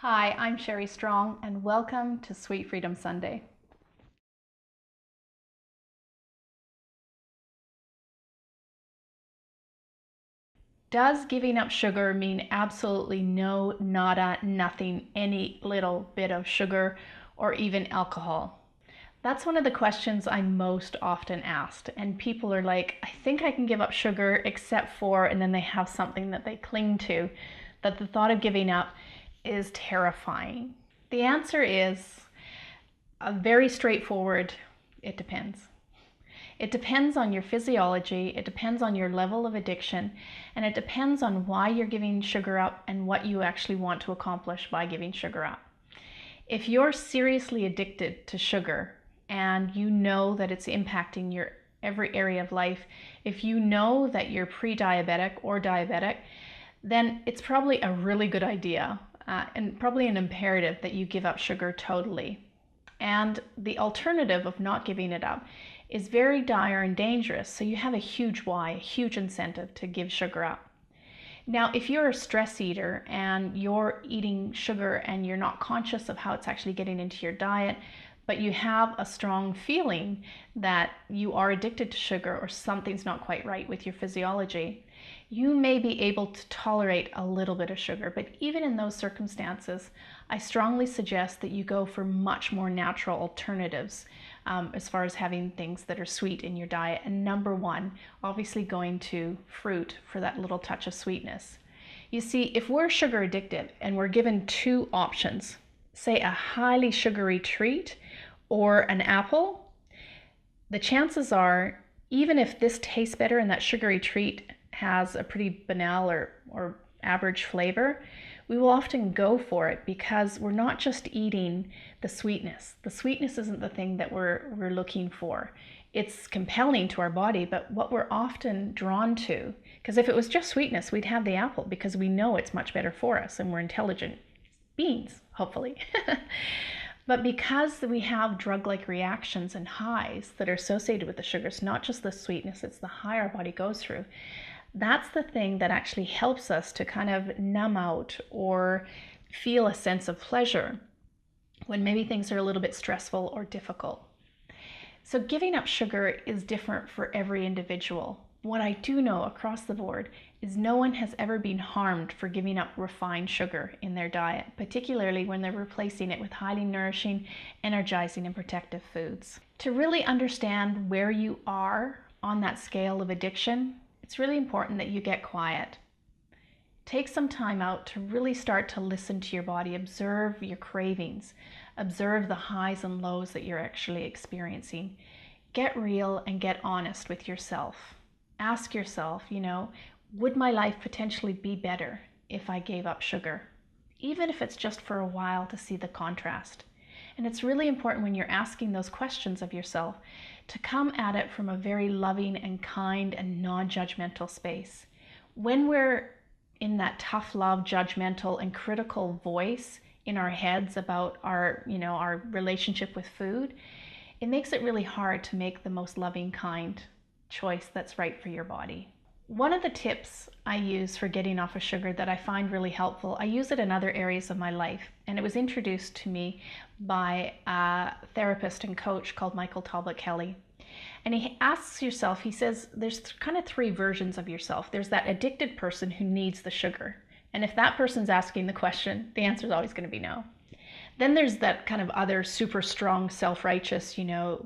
Hi, I'm Sherry Strong, and welcome to Sweet Freedom Sunday. Does giving up sugar mean absolutely no, nada, nothing, any little bit of sugar or even alcohol? That's one of the questions I'm most often asked, and people are like, I think I can give up sugar except for, and then they have something that they cling to, that the thought of giving up is terrifying. The answer is a very straightforward, it depends. It depends on your physiology, it depends on your level of addiction, and it depends on why you're giving sugar up and what you actually want to accomplish by giving sugar up. If you're seriously addicted to sugar and you know that it's impacting your every area of life, if you know that you're pre-diabetic or diabetic, then it's probably a really good idea and probably an imperative that you give up sugar totally. And the alternative of not giving it up is very dire and dangerous. So you have a huge why, a huge incentive to give sugar up. Now, if you're a stress eater and you're eating sugar and you're not conscious of how it's actually getting into your diet, but you have a strong feeling that you are addicted to sugar or something's not quite right with your physiology, you may be able to tolerate a little bit of sugar. But even in those circumstances, I strongly suggest that you go for much more natural alternatives as far as having things that are sweet in your diet. And number one, obviously going to fruit for that little touch of sweetness. You see, if we're sugar addicted and we're given two options, say a highly sugary treat or an apple, the chances are, even if this tastes better and that sugary treat has a pretty banal or average flavor, we will often go for it because we're not just eating the sweetness. The sweetness isn't the thing that we're looking for. It's compelling to our body, but what we're often drawn to, because if it was just sweetness, we'd have the apple because we know it's much better for us and we're intelligent beings, hopefully. But because we have drug-like reactions and highs that are associated with the sugars, not just the sweetness, it's the high our body goes through, that's the thing that actually helps us to kind of numb out or feel a sense of pleasure when maybe things are a little bit stressful or difficult. So giving up sugar is different for every individual. What I do know across the board is no one has ever been harmed for giving up refined sugar in their diet, particularly when they're replacing it with highly nourishing, energizing, and protective foods. To really understand where you are on that scale of addiction, it's really important that you get quiet. Take some time out to really start to listen to your body, observe your cravings, observe the highs and lows that you're actually experiencing. Get real and get honest with yourself. Ask yourself, would my life potentially be better if I gave up sugar? Even if it's just for a while to see the contrast. And it's really important when you're asking those questions of yourself to come at it from a very loving and kind and non-judgmental space. When we're in that tough love, judgmental and critical voice in our heads about our relationship with food, it makes it really hard to make the most loving, kind choice that's right for your body. One of the tips I use for getting off of sugar that I find really helpful, I use it in other areas of my life, and it was introduced to me by a therapist and coach called Michael Talbot Kelly. And he asks yourself, he says, there's kind of three versions of yourself. There's that addicted person who needs the sugar. And if that person's asking the question, the answer is always going to be no. Then there's that kind of other super strong, self-righteous,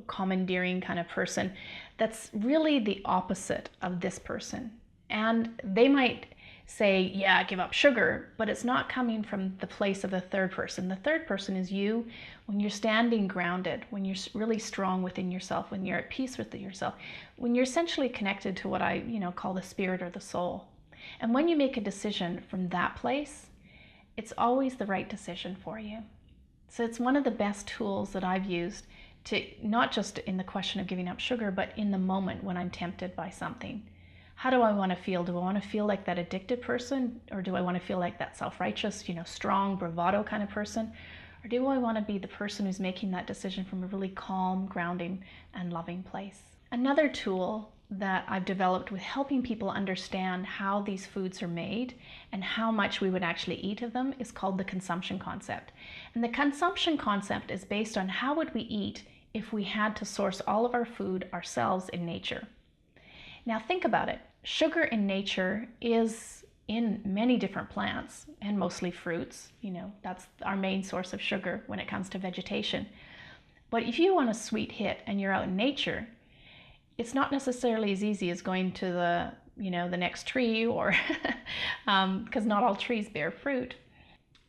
commandeering kind of person that's really the opposite of this person. And they might say, yeah, give up sugar, but it's not coming from the place of the third person. The third person is you when you're standing grounded, when you're really strong within yourself, when you're at peace with yourself, when you're essentially connected to what I call the spirit or the soul. And when you make a decision from that place, it's always the right decision for you. So it's one of the best tools that I've used to, not just in the question of giving up sugar, but in the moment when I'm tempted by something. How do I want to feel? Do I want to feel like that addicted person? Or do I want to feel like that self-righteous, strong, bravado kind of person? Or do I want to be the person who's making that decision from a really calm, grounding, and loving place? Another tool that I've developed with helping people understand how these foods are made and how much we would actually eat of them is called the consumption concept. And the consumption concept is based on how would we eat if we had to source all of our food ourselves in nature. Now think about it. Sugar in nature is in many different plants and mostly fruits. That's our main source of sugar when it comes to vegetation. But if you want a sweet hit and you're out in nature, it's not necessarily as easy as going to the next tree, or because not all trees bear fruit.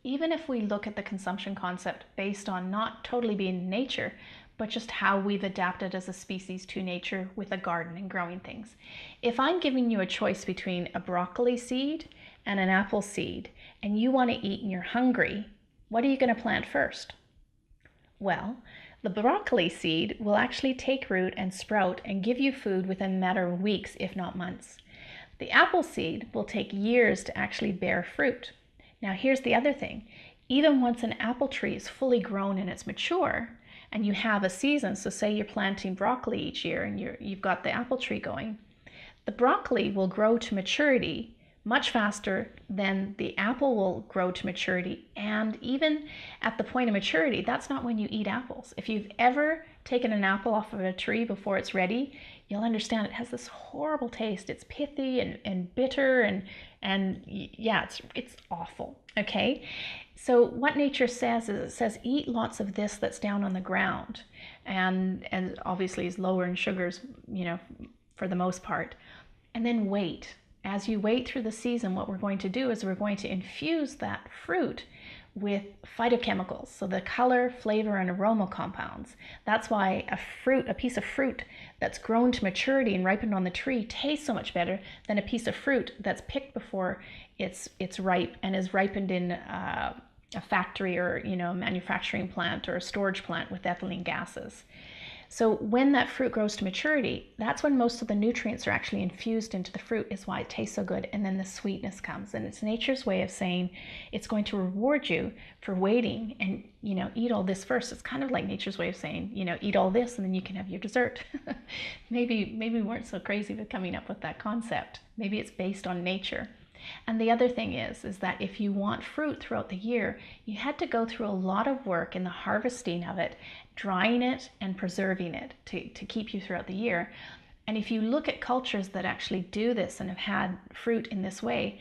Even if we look at the consumption concept based on not totally being nature, but just how we've adapted as a species to nature with a garden and growing things. If I'm giving you a choice between a broccoli seed and an apple seed, and you want to eat and you're hungry, what are you going to plant first? Well, the broccoli seed will actually take root and sprout and give you food within a matter of weeks, if not months. The apple seed will take years to actually bear fruit. Now here's the other thing. Even once an apple tree is fully grown and it's mature, and you have a season, so say you're planting broccoli each year and you've got the apple tree going, the broccoli will grow to maturity much faster than the apple will grow to maturity. And even at the point of maturity, that's not when you eat apples. If you've ever taken an apple off of a tree before it's ready, you'll understand it has this horrible taste. It's pithy and bitter and yeah, it's awful, okay? So what nature says is it says eat lots of this that's down on the ground, and obviously is lower in sugars, for the most part, and then wait. As you wait through the season, what we're going to do is we're going to infuse that fruit with phytochemicals, so the color, flavor, and aroma compounds. That's why a piece of fruit that's grown to maturity and ripened on the tree tastes so much better than a piece of fruit that's picked before it's ripe and is ripened in a factory or a manufacturing plant or a storage plant with ethylene gases. So when that fruit grows to maturity, that's when most of the nutrients are actually infused into the fruit, is why it tastes so good. And then the sweetness comes, and it's nature's way of saying it's going to reward you for waiting and, eat all this first. It's kind of like nature's way of saying, eat all this and then you can have your dessert. Maybe we weren't so crazy with coming up with that concept. Maybe it's based on nature. And the other thing is that if you want fruit throughout the year, you had to go through a lot of work in the harvesting of it, drying it and preserving it to keep you throughout the year. And if you look at cultures that actually do this and have had fruit in this way,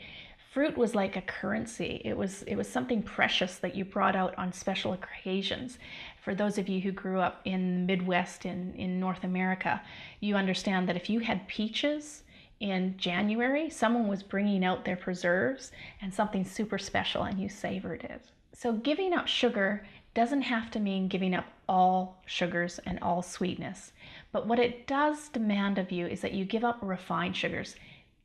fruit was like a currency. It was something precious that you brought out on special occasions. For those of you who grew up in the Midwest in North America, you understand that if you had peaches in January, someone was bringing out their preserves and something super special, and you savored it. So giving up sugar doesn't have to mean giving up all sugars and all sweetness. But what it does demand of you is that you give up refined sugars.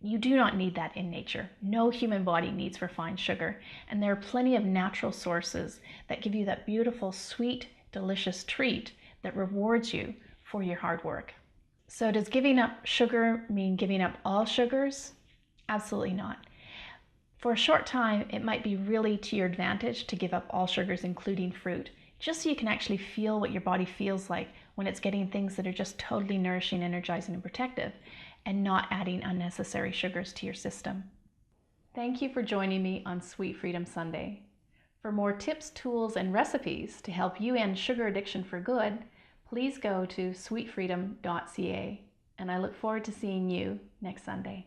You do not need that in nature. No human body needs refined sugar. And there are plenty of natural sources that give you that beautiful, sweet, delicious treat that rewards you for your hard work. So does giving up sugar mean giving up all sugars? Absolutely not. For a short time, it might be really to your advantage to give up all sugars, including fruit, just so you can actually feel what your body feels like when it's getting things that are just totally nourishing, energizing, and protective, and not adding unnecessary sugars to your system. Thank you for joining me on Sweet Freedom Sunday. For more tips, tools, and recipes to help you end sugar addiction for good, please go to sweetfreedom.ca, and I look forward to seeing you next Sunday.